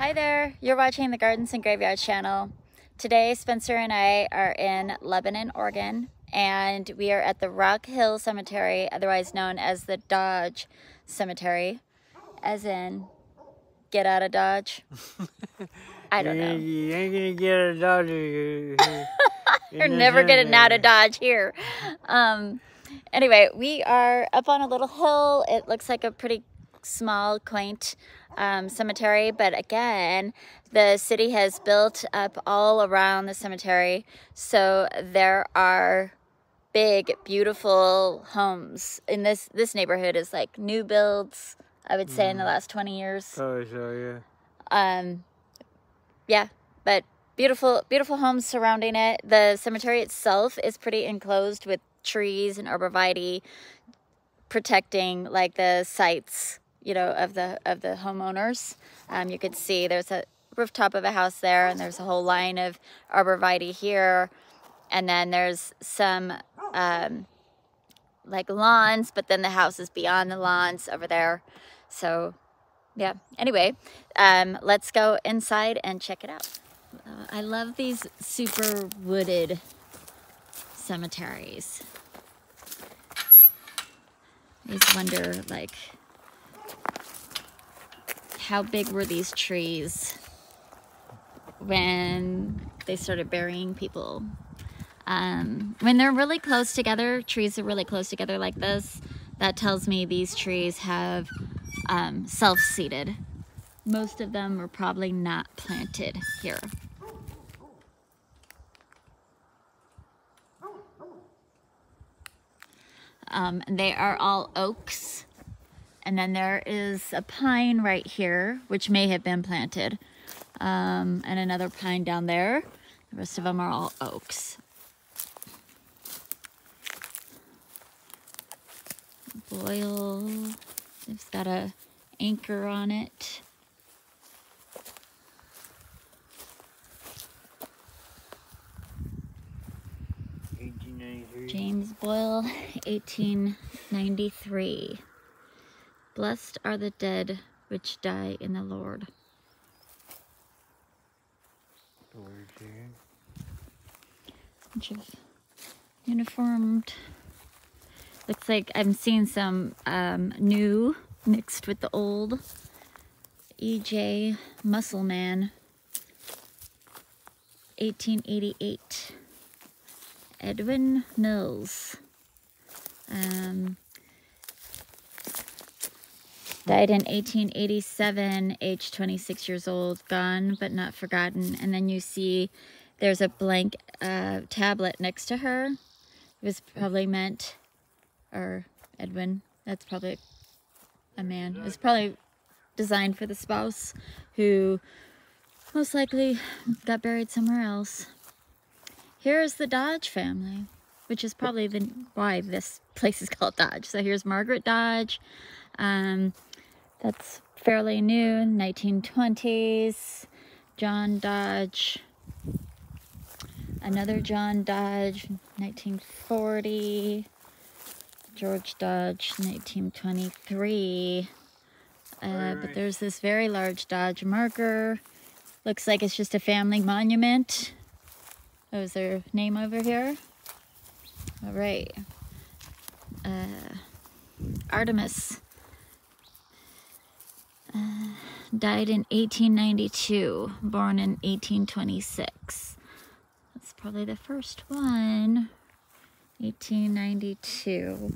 Hi there, you're watching the Gardens and Graveyards channel. Today Spencer and I are in Lebanon, Oregon, and we are at the Rock Hill Cemetery, otherwise known as the Dodge Cemetery, as in get out of Dodge. I don't know. You ain't gonna get a Dodge. You're never getting out of Dodge here. Anyway, we are up on a little hill. It looks like a pretty small, quaint cemetery, but again, the city has built up all around the cemetery, so there are big, beautiful homes. In this neighborhood is like new builds, I would say, in the last 20 years. Oh, so yeah. Yeah, but beautiful homes surrounding it. The cemetery itself is pretty enclosed with trees and arborvitae protecting like the sites, you know, of the homeowners. You could see there's a rooftop of a house there, and there's a whole line of arborvitae here, and then there's some like lawns, but then the house is beyond the lawns over there. So yeah, anyway, let's go inside and check it out. I love these super wooded cemeteries. I just wonder, like, how big were these trees when they started burying people? When they're really close together, trees are really close together like this, that tells me these trees have self-seeded. Most of them were probably not planted here. They are all oaks, and then there is a pine right here, which may have been planted, and another pine down there. The rest of them are all oaks. Boyle, it's got a anchor on it. James Boyle, 1893. Blessed are the dead which die in the Lord. Bunch of uniformed. Looks like I'm seeing some new mixed with the old. E.J. Musselman, 1888. Edwin Mills, died in 1887, age 26 years old, gone but not forgotten. And then you see there's a blank tablet next to her. It was probably meant, or Edwin, that's probably a man. It was probably designed for the spouse who most likely got buried somewhere else. Here's the Dodge family, which is probably why this place is called Dodge. So here's Margaret Dodge. That's fairly new, 1920s. John Dodge. Another John Dodge, 1940. George Dodge, 1923. But there's this very large Dodge marker. Looks like it's just a family monument. Oh, is there a name over here? All right. Artemis died in 1892, born in 1826. That's probably the first one. 1892.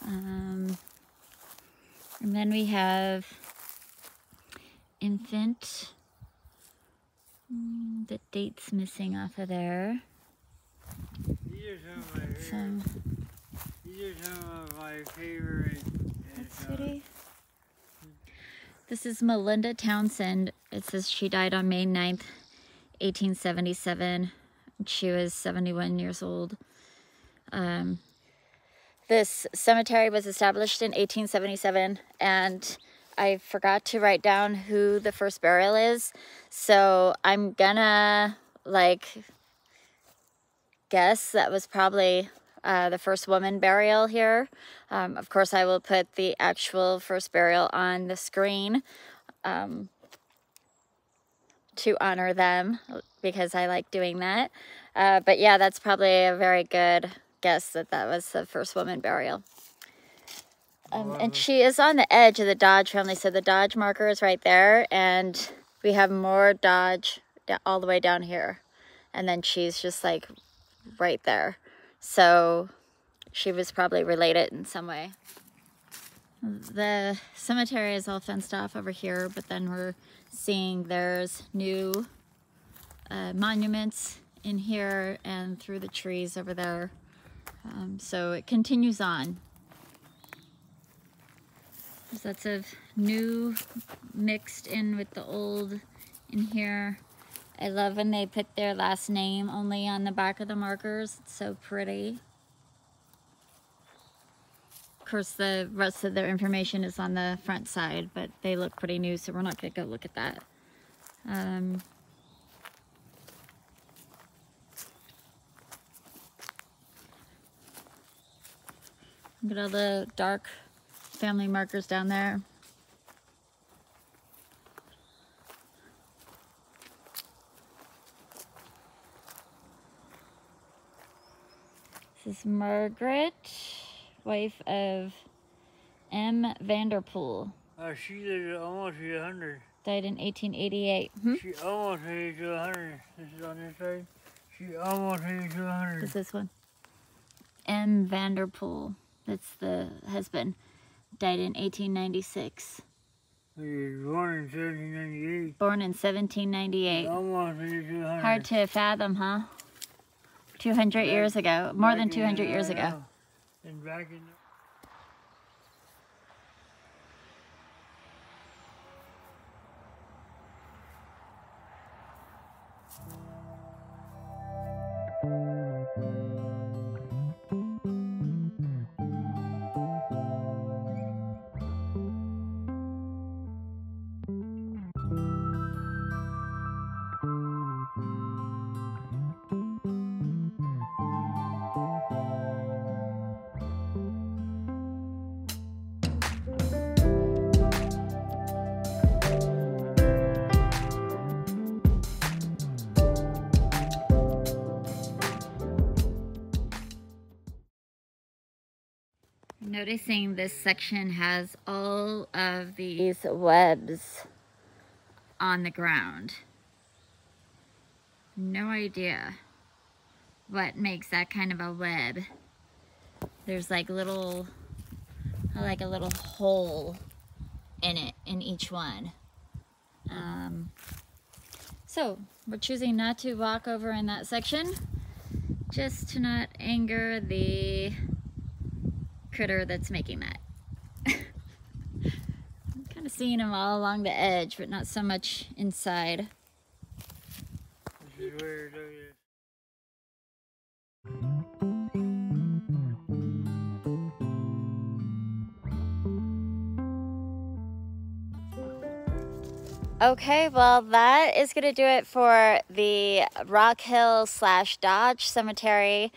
And then we have infant. The date's missing off of there. These are some of my favorite. That's pretty. This is Melinda Townsend. It says she died on May 9th, 1877. She was 71 years old. This cemetery was established in 1877, and I forgot to write down who the first burial is, so I'm gonna guess that was probably the first woman burial here. Of course, I will put the actual first burial on the screen. to honor them because I like doing that. But yeah, that's probably a very good guess that that was the first woman burial. And she is on the edge of the Dodge family, so the Dodge marker is right there, and we have more Dodge all the way down here, and then she's just like right there. So she was probably related in some way. The cemetery is all fenced off over here, but then we're seeing there's new monuments in here and through the trees over there. So it continues on. There's lots of new mixed in with the old in here. I love when they put their last name only on the back of the markers. It's so pretty. Of course, the rest of their information is on the front side, but they look pretty new, so we're not going to go look at that. Look at all the dark family markers down there. This is Margaret, wife of M. Vanderpool. She lived almost 100. Died in 1888. She almost made it to 100. This is on this side. She almost made it to 100. What's this one? M. Vanderpool. That's the husband. Died in 1896. He was born in 1798. Born in 1798. Almost made it to 100. Hard to fathom, huh? 200 years ago. More than 200 years ago. And back in... Noticing this section has all of these webs on the ground. No idea what makes that kind of a web. There's like a little hole in it, in each one. So we're choosing not to walk over in that section, just to not anger the critter that's making that. I'm kind of seeing them all along the edge, but not so much inside. This is weird, look at this. Okay, well that is going to do it for the Rock Hill / Dodge Cemetery.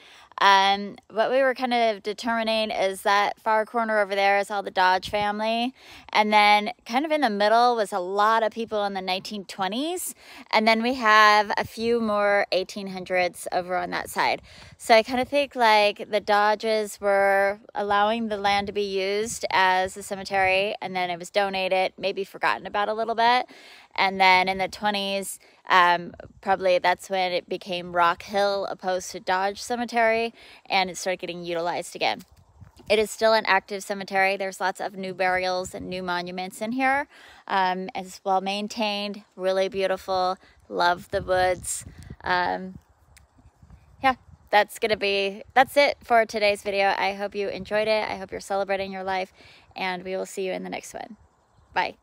What we were kind of determining is that far corner over there is all the Dodge family, and then kind of in the middle was a lot of people in the 1920s, and then we have a few more 1800s over on that side. So I kind of think like the Dodges were allowing the land to be used as a cemetery, and then it was donated, maybe forgotten about a little bit, and then in the 20s, probably that's when it became Rock Hill opposed to Dodge Cemetery, and it started getting utilized again. It is still an active cemetery. There's lots of new burials and new monuments in here. It's well maintained, really beautiful. Love the woods. Yeah, that's it for today's video. I hope you enjoyed it. I hope you're celebrating your life, and we will see you in the next one. Bye.